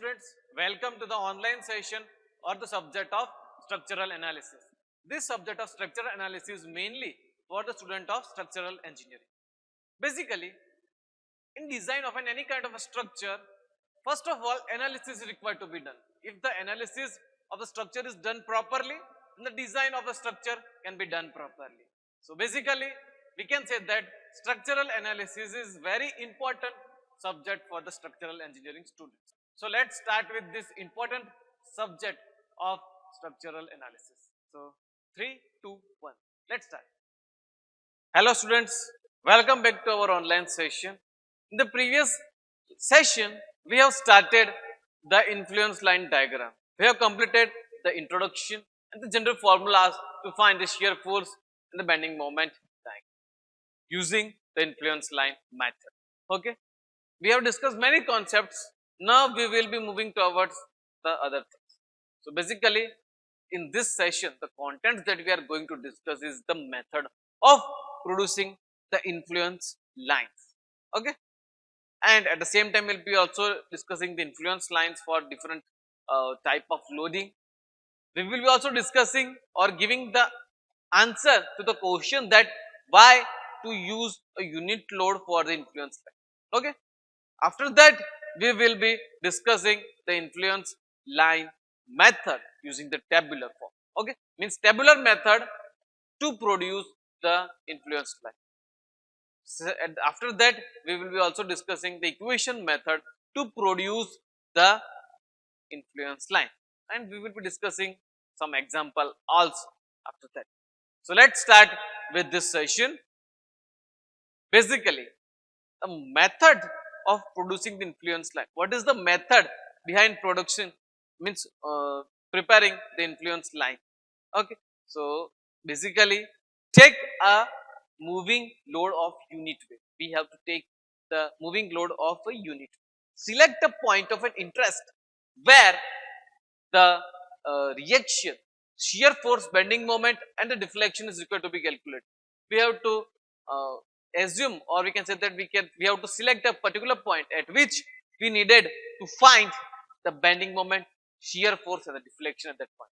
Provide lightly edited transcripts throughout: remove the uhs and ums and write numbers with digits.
students, welcome to the online session or the subject of structural analysis. This subject of structural analysis is mainly for the student of structural engineering. Basically, in design of any kind of a structure, first of all, analysis is required to be done. If the analysis of the structure is done properly, then the design of the structure can be done properly. So basically, we can say that structural analysis is very important subject for the structural engineering students. So let's start with this important subject of structural analysis. So 3, 2, 1. Let's start. Hello students, welcome back to our online session. In the previous session, we have started the influence line diagram. We have completed the introduction and the general formulas to find the shear force and the bending moment using the influence line method. Okay, we have discussed many concepts. Now we will be moving towards the other things. So basically, in this session, the contents that we are going to discuss is the method of producing the influence lines. Okay, and at the same time, we'll be also discussing the influence lines for different type of loading. We will be also discussing or giving the answer to the question that why to use a unit load for the influence line. Okay, after that, we will be discussing the influence line method using the tabular form. Okay, means tabular method to produce the influence line. So, and after that, we will be also discussing the equation method to produce the influence line, and we will be discussing some example also after that. So let's start with this session. Basically, the method of producing the influence line. What is the method behind production? Means preparing the influence line. Okay, so basically, take a moving load of unit weight. We have to take the moving load of a unit. Select a point of an interest where the reaction, shear force, bending moment, and the deflection is required to be calculated. We have to assume, or we can say that we have to select a particular point at which we needed to find the bending moment, shear force, and the deflection at that point.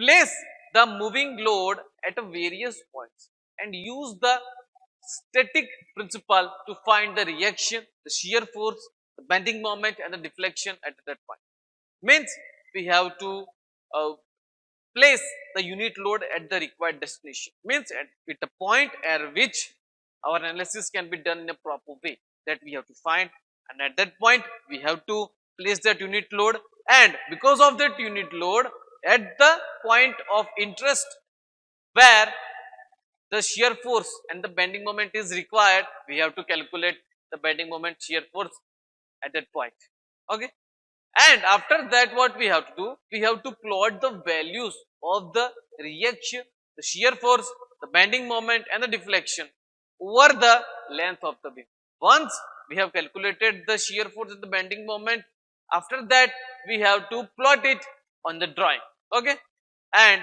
Place the moving load at various points and use the static principle to find the reaction, the shear force, the bending moment, and the deflection at that point. Means we have to place the unit load at the required destination. Means at the point at which our analysis can be done in a proper way, that we have to find, and at that point we have to place that unit load, and because of that unit load at the point of interest where the shear force and the bending moment is required, we have to calculate the bending moment, shear force at that point. Okay, and after that what we have to do, we have to plot the values of the reaction, the shear force, the bending moment, and the deflection over the length of the beam. Once we have calculated the shear force and the bending moment, after that we have to plot it on the drawing. Okay, and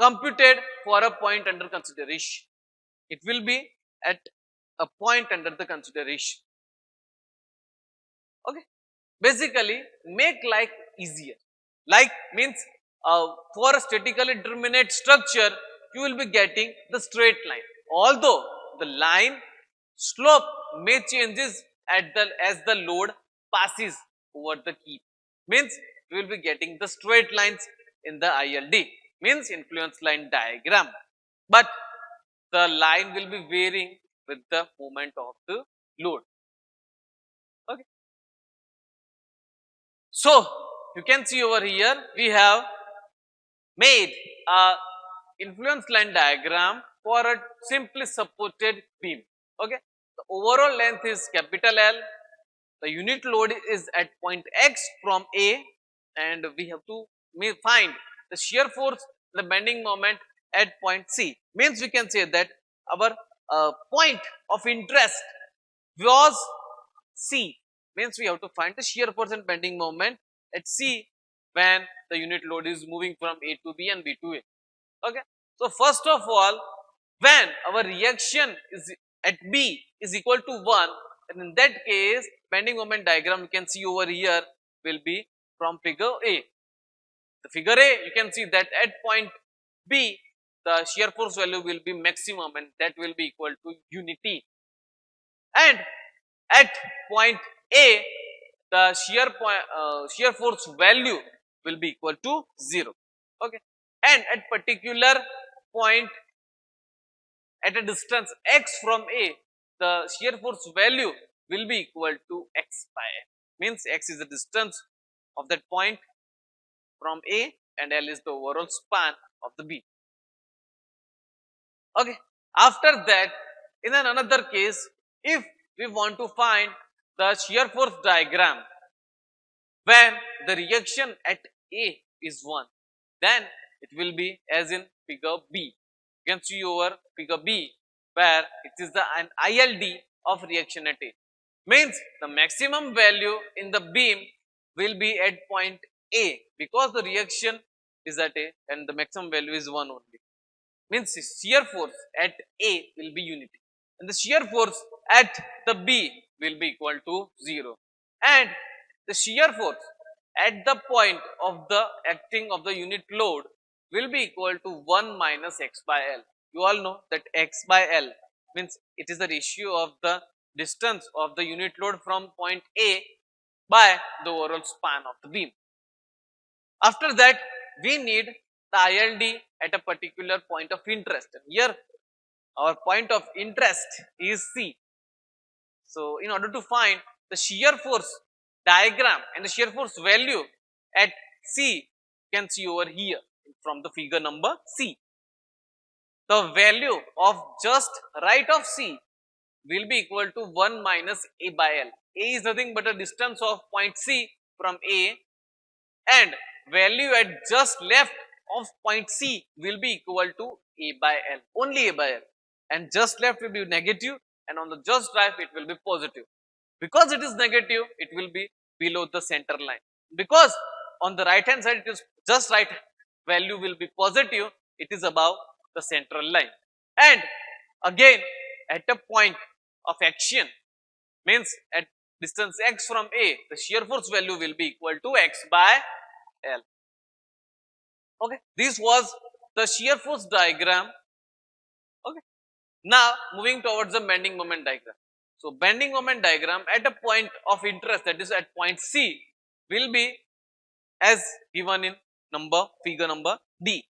computed for a point under consideration. It will be at a point under the consideration. Okay, basically make life easier. Like means for a statically determinate structure, you will be getting the straight line. Although the line slope may changes as the load passes over the key. Means you will be getting the straight lines in the ILD, means influence line diagram, but the line will be varying with the movement of the load. Okay, so you can see over here we have made a influence line diagram for a simply supported beam. Okay, the overall length is capital L, the unit load is at point X from A, and we have to find the shear force, the bending moment at point C. Means we can say that our point of interest was C. Means we have to find the shear force and bending moment at C when the unit load is moving from A to B and B to A. Okay, so first of all, when our reaction is at B is equal to 1, and in that case bending moment diagram you can see over here will be from figure A. The figure A, you can see that at point B, the shear force value will be maximum and that will be equal to unity. And at point A, the shear force value will be equal to 0. Okay. And at particular point at a distance x from A, the shear force value will be equal to x by L. Means x is the distance of that point from A and L is the overall span of the beam. Okay. After that, in another case, if we want to find the shear force diagram when the reaction at A is 1, then it will be as in figure B. You can see over figure B where it is an ILD of reaction at A. Means the maximum value in the beam will be at point A because the reaction is at A and the maximum value is 1 only. Means shear force at A will be unity and the shear force at the B will be equal to 0. And the shear force at the point of the acting of the unit load will be equal to 1 minus x by L. You all know that x by L means it is the ratio of the distance of the unit load from point A by the overall span of the beam. After that, we need the ILD at a particular point of interest. And here, our point of interest is C. So, in order to find the shear force diagram and the shear force value at C, you can see over here from the figure number C. The value of just right of C will be equal to 1 minus A by L. A is nothing but a distance of point C from A and value at just left of point C will be equal to A by L, only A by L, and just left will be negative and on the just right it will be positive. Because it is negative, it will be below the center line. Because on the right hand side it is just right value will be positive, it is above the central line. And again at a point of action means at distance x from A, the shear force value will be equal to x by L. Okay, this was the shear force diagram. Okay, now moving towards the bending moment diagram. So, bending moment diagram at a point of interest, that is at point C, will be as given in figure number D.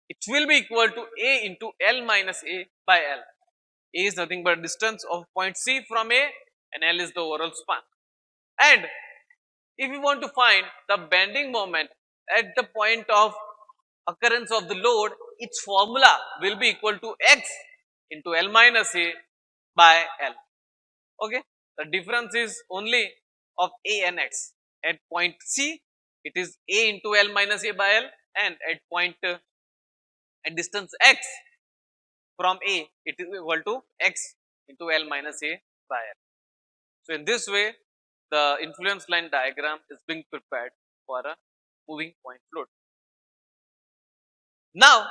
It will be equal to A into L minus A by L. A is nothing but distance of point C from A and L is the overall span. And if we want to find the bending moment at the point of occurrence of the load, its formula will be equal to x into L minus A by L. Okay, the difference is only of A and x. At point C, it is A into L minus A by L, and at point at distance x from A, it is equal to x into L minus A by L. So, in this way, the influence line diagram is being prepared for a moving point fluid. Now,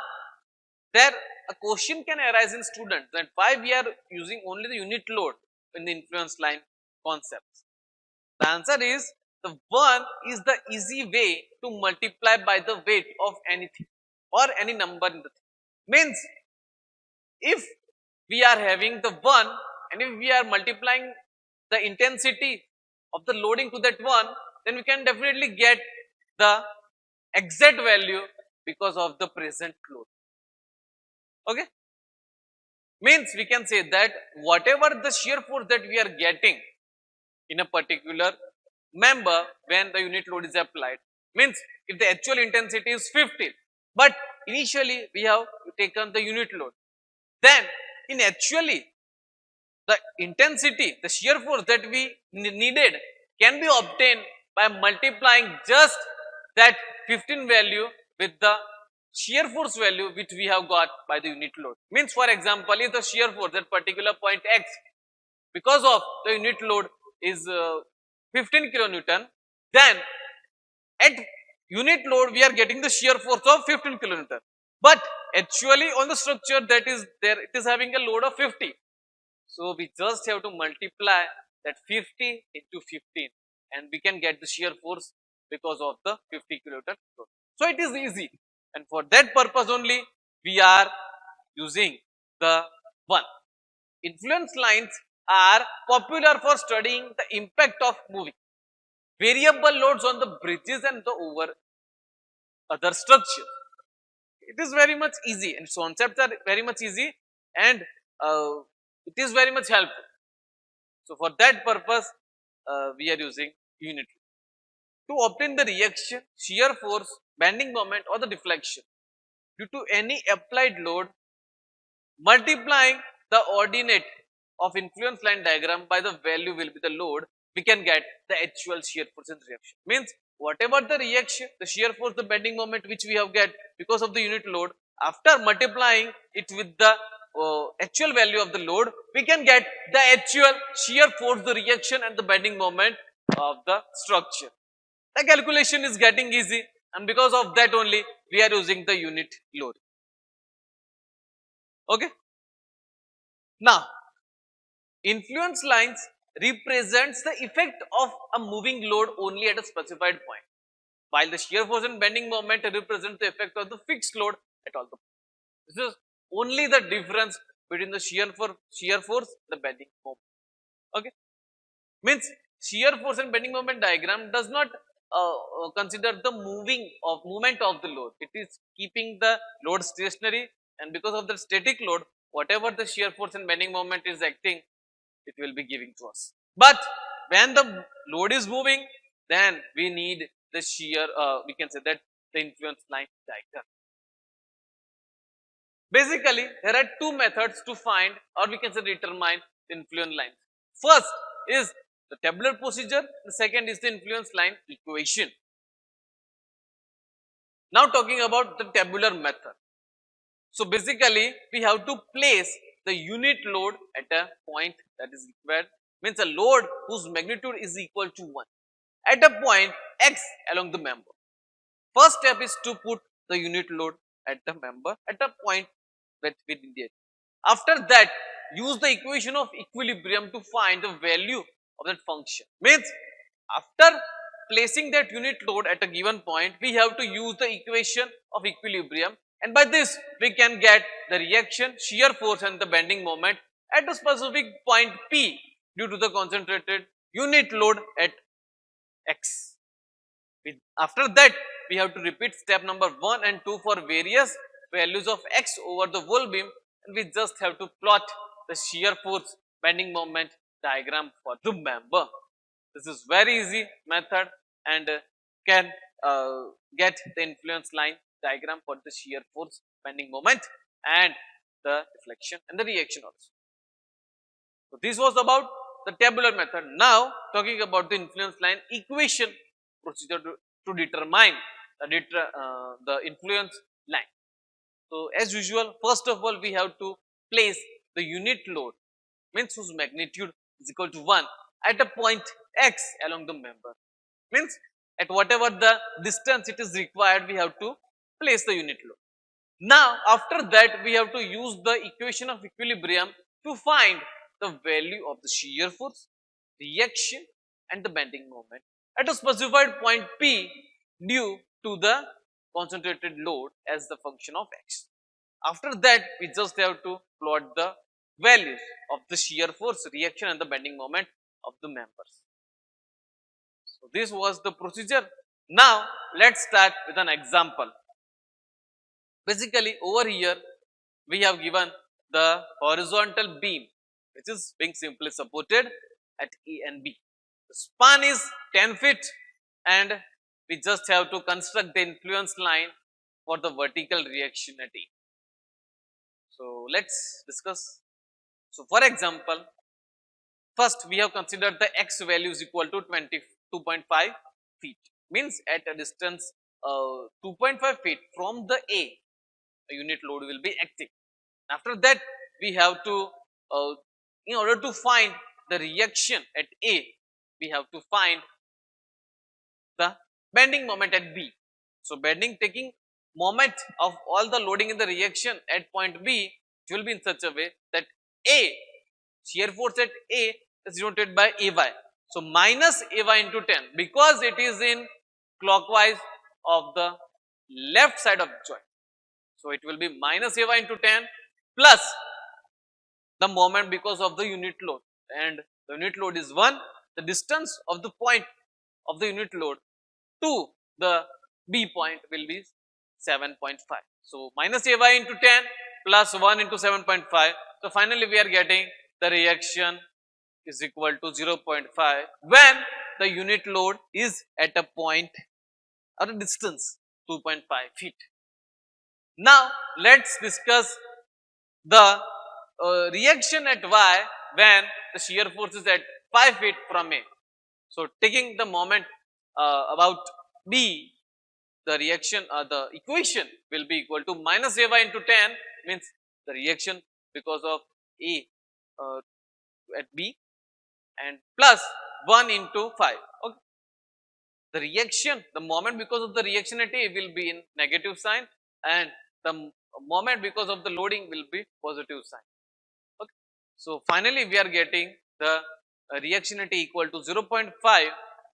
there a question can arise in students that why we are using only the unit load in the influence line concepts. The answer is the one is the easy way to multiply by the weight of anything or any number in the thing. Means if we are having the 1 and if we are multiplying the intensity of the loading to that 1, then we can definitely get the exact value because of the present load. Okay, means we can say that whatever the shear force that we are getting in a particular member when the unit load is applied, means if the actual intensity is 50, but initially we have taken the unit load, then in actually the intensity, the shear force that we needed can be obtained by multiplying just that 15 value with the shear force value which we have got by the unit load. Means for example, if the shear force at particular point x because of the unit load is 15 kilonewton, then at unit load we are getting the shear force of 15 kilonewton, but actually on the structure that is there it is having a load of 50. So we just have to multiply that 50 into 15, and we can get the shear force because of the 50 kilonewton load. So it is easy, and for that purpose only we are using the one. Influence lines are popular for studying the impact of moving variable loads on the bridges and the over other structures. It is very much easy, and its concepts are very much easy, and uh, it is very much helpful. So for that purpose, we are using unit to obtain the reaction, shear force, bending moment, or the deflection due to any applied load. Multiplying the ordinate of influence line diagram by the value will be the load, we can get the actual shear force and reaction. Means whatever the reaction, the shear force, the bending moment which we have get because of the unit load, after multiplying it with the actual value of the load, we can get the actual shear force, the reaction, and the bending moment of the structure. The calculation is getting easy, and because of that only we are using the unit load. Okay. Now, influence lines represents the effect of a moving load only at a specified point, while the shear force and bending moment represent the effect of the fixed load at all the points. This is only the difference between the shear force, the bending moment. Okay, means shear force and bending moment diagram does not consider the movement of the load. It is keeping the load stationary, and because of the static load, whatever the shear force and bending moment is acting, it will be giving to us. But when the load is moving, then we need the shear, we can say that the influence line diagram. Basically, there are two methods to find, or we can say determine the influence lines. First is the tabular procedure, the second is the influence line equation. Now talking about the tabular method. So basically, we have to place the unit load at a point that is required, means a load whose magnitude is equal to 1 at a point x along the member. First step is to put the unit load at the member at a point that we indicate. After that, use the equation of equilibrium to find the value of that function. Means after placing that unit load at a given point, we have to use the equation of equilibrium, and by this we can get the reaction, shear force, and the bending moment at a specific point P due to the concentrated unit load at x. After that, we have to repeat step number 1 and 2 for various values of x over the whole beam, and we just have to plot the shear force, bending moment diagram for the member. This is very easy method, and can get the influence line diagram for the shear force, bending moment, and the deflection and the reaction also. So this was about the tabular method. Now talking about the influence line equation procedure to determine the influence line. So as usual, first of all we have to place the unit load, means whose magnitude is equal to 1 at a point x along the member. Means at whatever the distance it is required, we have to place the unit load. Now after that, we have to use the equation of equilibrium to find the value of the shear force, reaction, and the bending moment at a specified point P due to the concentrated load as the function of x. After that, we just have to plot the values of the shear force, reaction, and the bending moment of the members. So this was the procedure. Now let's start with an example. Basically, over here we have given the horizontal beam which is being simply supported at A and B. The span is 10 feet, and we just have to construct the influence line for the vertical reaction at A. So let's discuss. So for example, first we have considered the x value is equal to 22.5 feet, means at a distance 2.5 feet from the A, a unit load will be acting. After that, we have to in order to find the reaction at A, we have to find the bending moment at B. So bending taking moment of all the loading in the reaction at point B, it will be in such a way that A, shear force at A is denoted by AY. So minus AY into 10 because it is in clockwise of the left side of the joint. So it will be minus AY into 10 plus the moment because of the unit load, and the unit load is 1. The distance of the point of the unit load to the B point will be 7.5. So minus AY into 10 plus 1 into 7.5. So finally we are getting the reaction is equal to 0.5 when the unit load is at a point or a distance 2.5 feet. Now let's discuss the reaction at Y when the shear force is at 5 feet from A. So taking the moment about B, the reaction the equation will be equal to minus AY into 10 means the reaction because of A at B and plus 1 into 5. Okay. The reaction, the moment because of the reaction at A will be in negative sign and the moment because of the loading will be positive sign. Okay. So finally we are getting the reaction at A equal to 0.5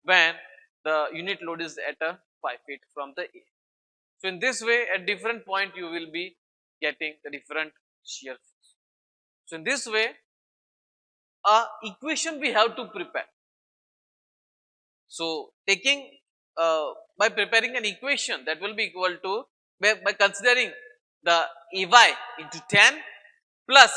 when the unit load is at a 5 feet from the A. So in this way at different point you will be getting the different shear force. So in this way a equation we have to prepare. So taking by preparing an equation that will be equal to by considering the AY into 10 plus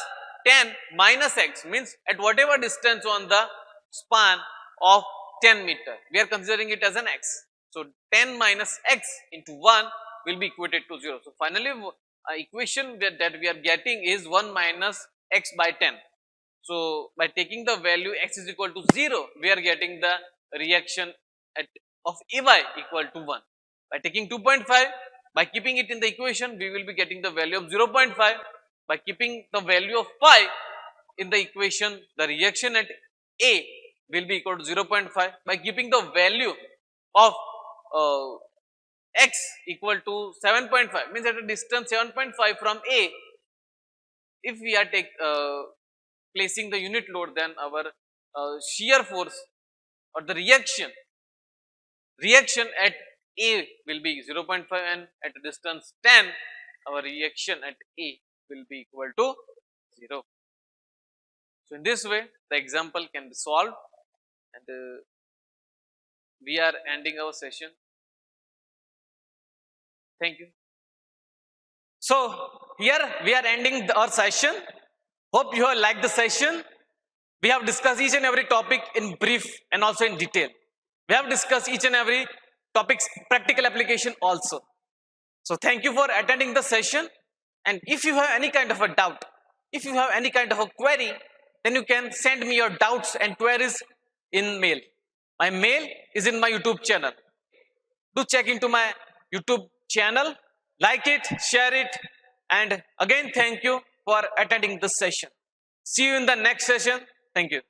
10 minus x means at whatever distance on the span of 10 meter we are considering it as an x. So 10 minus x into 1 will be equated to 0. So finally equation that we are getting is 1 minus x by 10. So by taking the value x is equal to 0 we are getting the reaction of AY equal to 1. By taking 2.5 by keeping it in the equation we will be getting the value of 0.5. By keeping the value of pi in the equation the reaction at A will be equal to 0.5. By keeping the value of x equal to 7.5 means at a distance 7.5 from A, if we are placing the unit load then our shear force or the reaction at A will be 0.5 and at a distance 10 our reaction at A will be equal to 0. So in this way the example can be solved and we are ending our session. Thank you. So here we are ending our session. Hope you have liked the session. We have discussed each and every topic in brief and also in detail. We have discussed each and every topic's practical application also. So thank you for attending the session, and if you have any kind of a doubt, if you have any kind of a query, then you can send me your doubts and queries in mail. My mail is in my YouTube channel. Do check into my YouTube channel, like it, share it, and again thank you for attending this session. See you in the next session. Thank you.